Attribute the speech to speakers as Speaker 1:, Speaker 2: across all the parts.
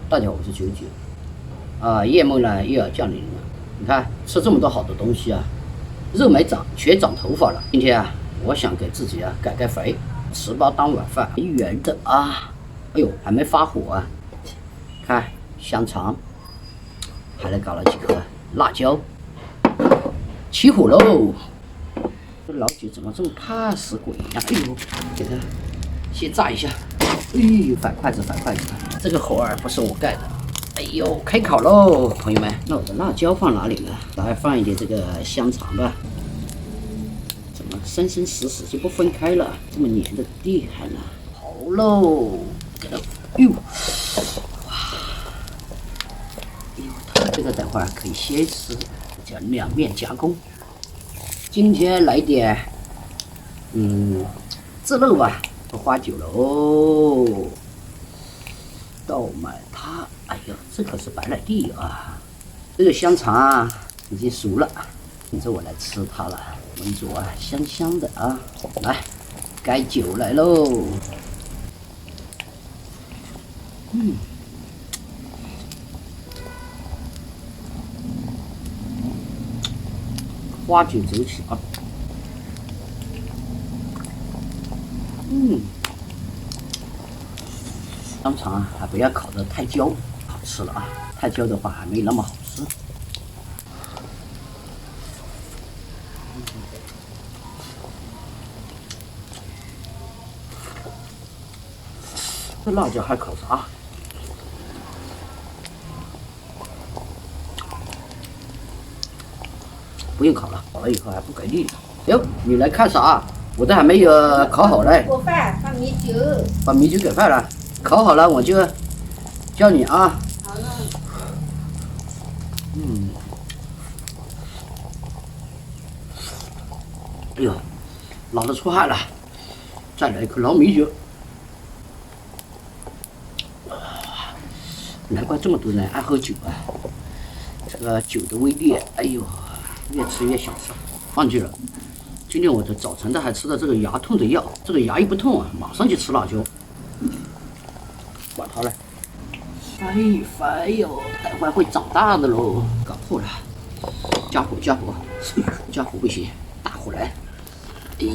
Speaker 1: 大家好，我是九九。夜幕呢又要降临了。你看吃这么多好的东西啊，肉没长，全长头发了。今天啊，我想给自己啊改改肥，糍粑当晚饭，圆的啊。哎呦，还没发火啊！看香肠，还来搞了几颗辣椒，起火喽！这老九怎么这么怕死鬼一样？哎呦，给它先炸一下。哎呦，反筷子，反筷子！这个活儿不是我干的。哎呦，开烤喽，朋友们！那我的辣椒放哪里了？来放一点这个香肠吧。怎么生生死死就不分开了？这么粘的厉害呢！好喽，给它，哎呦，哇！哎呦，它这个等会儿可以先吃，叫两面夹攻。今天来点，自肉吧。不花酒了哦，倒买它。哎呦，这可是白菜地啊！这个香肠啊已经熟了，等着我来吃它了。闻着啊，香香的啊！来，该酒来喽。花酒走起啊！香肠啊，还不要烤得太焦，好吃了啊！太焦的话还没那么好吃。这辣椒还烤啥？不用烤了，烤了以后还不给力了。哟，你来看啥？我这还没有烤好嘞。
Speaker 2: 做饭放米酒。
Speaker 1: 把米酒给放了，烤好了我就叫你啊。
Speaker 2: 好了。
Speaker 1: 哎呦，老子出汗了，再来一口老米酒。难怪这么多人爱喝酒啊！这个酒的威力，哎呦，越吃越想吃。忘记了，今天我的早晨的还吃了这个牙痛的药，这个牙一不痛啊，马上就吃辣椒。管它了，哎呦，待会会长大的喽，搞破了，加火加火，加火不行，大火来。哎呦，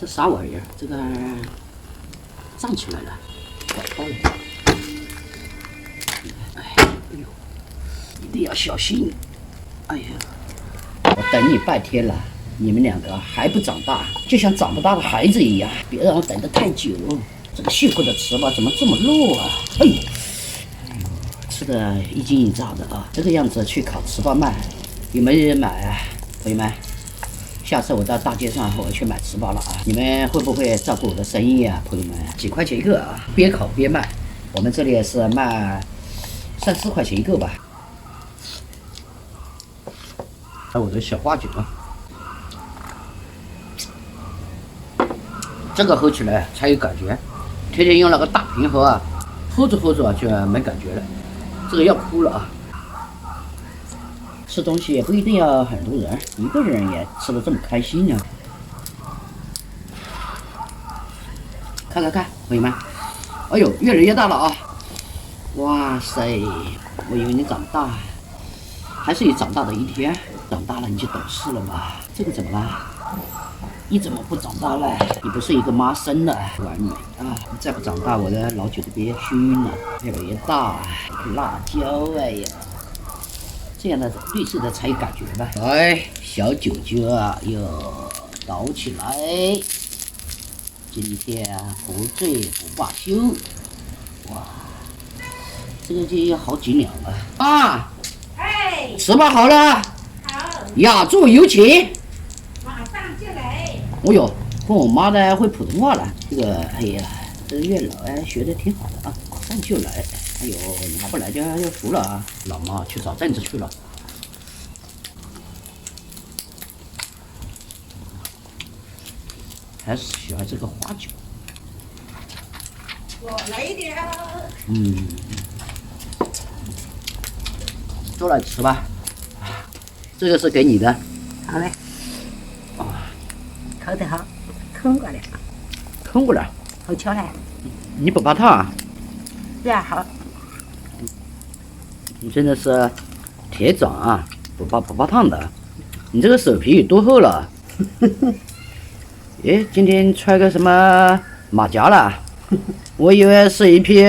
Speaker 1: 这啥玩意儿？这个站起来了，搞爆了！哎呦，一定要小心！哎呀，我等你半天了，你们两个还不长大，就像长不大的孩子一样，别让我等得太久。这个幸福的糍粑怎么这么弱啊？哎呦，吃的一惊一乍的啊！这个样子去烤糍粑卖，有没有人买啊？朋友们？下次我到大街上我去买糍粑了啊！你们会不会照顾我的生意啊，朋友们？几块钱一个啊，边烤边卖。我们这里也是卖3-4块钱一个吧。还有我的小花酒啊，这个喝起来才有感觉。天天用那个大瓶喝啊，喝着喝着啊就没感觉了，这个要哭了啊！吃东西也不一定要很多人，一个人也吃得这么开心呢。看看看，朋友们，哎呦，越来越大了啊！哇塞，我以为你长大，还是有长大的一天。长大了你就懂事了嘛。这个怎么了？你怎么不长大了？你不是一个妈生的，完美啊！你再不长大，我的老酒都别熏了。越来越大，辣椒，哎呀！这样的绿色的才有感觉吧。来，小九九啊，又倒起来。今天不醉不罢休。哇，这个就要好几两了啊！
Speaker 2: 哎，
Speaker 1: 糍粑好了，
Speaker 2: 好，
Speaker 1: 雅座有请。
Speaker 2: 马上就来。
Speaker 1: 哦呦，跟我妈的会普通话了。这个，哎呀，这个月老哎学的挺好的啊，马上就来。哎呦，拿不来就要服了啊！老妈去找凳子去了。还是喜欢这个花酒。
Speaker 2: 我来一点。
Speaker 1: 坐来吃吧。这个是给你的。
Speaker 2: 好嘞。烤得好，通过了。
Speaker 1: 通过了。
Speaker 2: 好巧嘞，
Speaker 1: 你不怕烫啊？
Speaker 2: 对啊，好，
Speaker 1: 你真的是铁掌啊，不怕烫的。你这个手皮多厚了？诶，今天穿个什么马甲了？我以为是一匹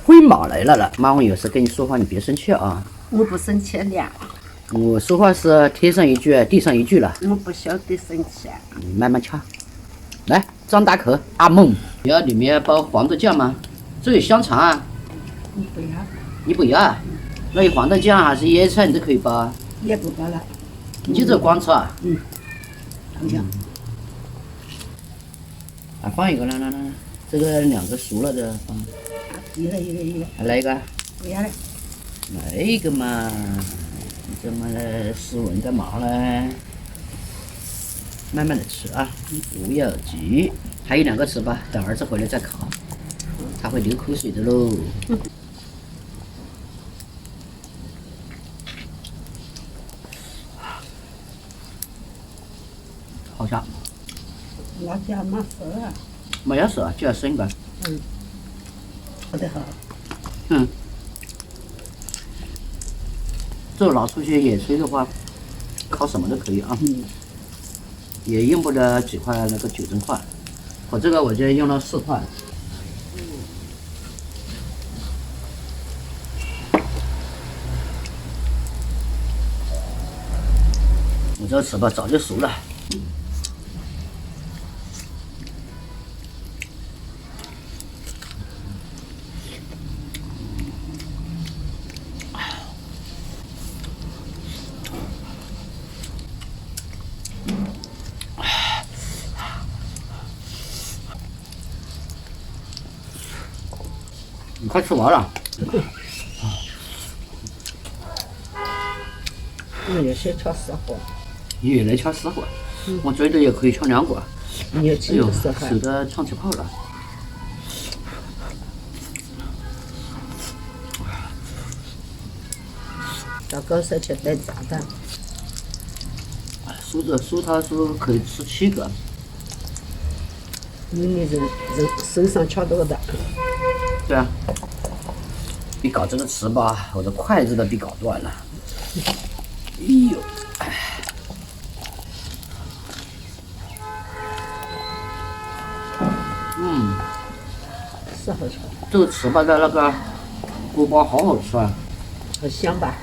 Speaker 1: 灰马来了。妈，我有事跟你说话，你别生气啊。
Speaker 2: 我不生气了，
Speaker 1: 我说话是天上一句地上一句了，
Speaker 2: 我不晓得生气。
Speaker 1: 你慢慢掐。来，张大口，阿梦，你要里面包黄豆酱吗？这有香肠啊，
Speaker 2: 你不要，
Speaker 1: 你不要啊？那有黄豆酱还是椰菜，你都可以包啊。
Speaker 2: 也不包了。
Speaker 1: 你就这光吃啊？
Speaker 2: 好像
Speaker 1: 啊，放一个来，这个两个熟了的放，
Speaker 2: 一个，
Speaker 1: 还来一个，
Speaker 2: 不要了。
Speaker 1: 来一个嘛，你这么斯文干嘛呢？慢慢的吃啊，不要急，还有2个吃吧，等儿子回来再烤，他会流口水的喽。好香，
Speaker 2: 辣椒没熟啊，
Speaker 1: 没有熟，就要生一个。
Speaker 2: 好得好。
Speaker 1: 这拿出去野炊的话，烤什么都可以啊。也用不了几块那个9珍块，我这个我就用了4块。我这个糍粑早就熟了。你快吃完了。
Speaker 2: 我有些吃实话，
Speaker 1: 你也来吃实话，我最多也可以吃2个。
Speaker 2: 你有几
Speaker 1: 哎呦，
Speaker 2: 个实话？
Speaker 1: 手的唱起泡了。
Speaker 2: 到高手去带炸弹，
Speaker 1: 苏他说可以吃7个。
Speaker 2: 你人手上吃多大？
Speaker 1: 对啊，你搞这个糍粑，我的筷子都被搞断了。哎呦，
Speaker 2: 是好吃，
Speaker 1: 这个糍粑的那个锅包好好吃啊。
Speaker 2: 好香吧？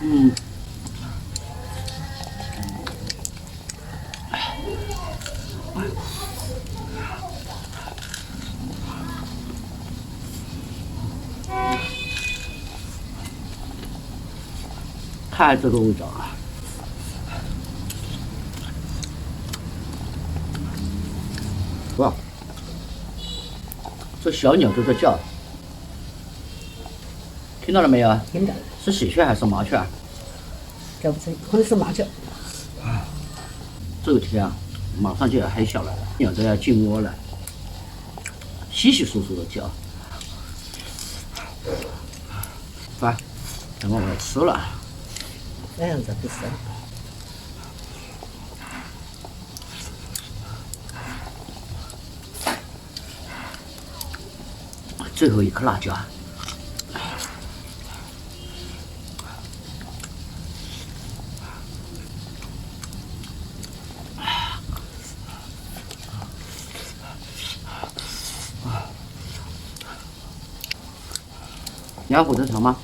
Speaker 1: 太这个味道了。哇，这小鸟都在叫，听到了没有？
Speaker 2: 听到了，
Speaker 1: 是喜鹊还是麻雀啊？
Speaker 2: 这不是可能是麻雀。
Speaker 1: 这个天啊，马上就要黑下来了，鸟都要进窝了，稀稀疏疏的叫。来，等会我要吃了。
Speaker 2: 那样子不是？
Speaker 1: 最后一颗辣椒。你要火腿肠吗？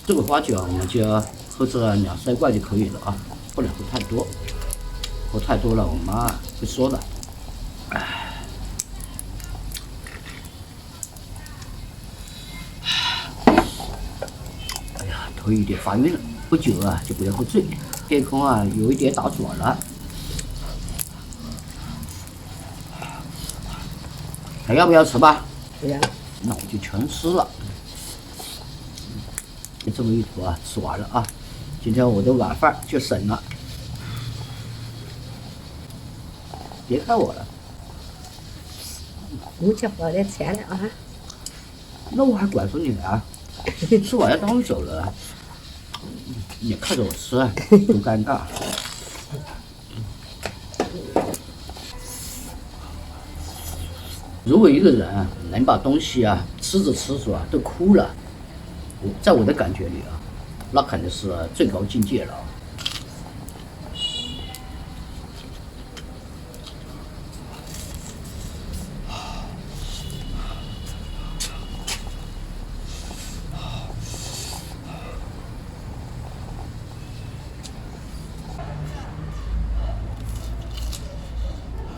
Speaker 1: 这个花酒我们就喝这2-3罐就可以了啊，不能喝太多，喝太多了我妈会说的。哎呀，头有点发晕了，喝酒啊就不要喝醉，天空啊有一点打转了。还要不要吃吧？
Speaker 2: 不要，
Speaker 1: 那我就全吃了。就这么一坨啊，吃完了啊！今天我的晚饭就省了。别看我了，
Speaker 2: 我吃好点菜了啊！
Speaker 1: 那我还管着你啊？吃完要当走了，你看着我吃，多尴尬。如果一个人能把东西吃着吃着都哭了，在我的感觉里那肯定是最高境界了。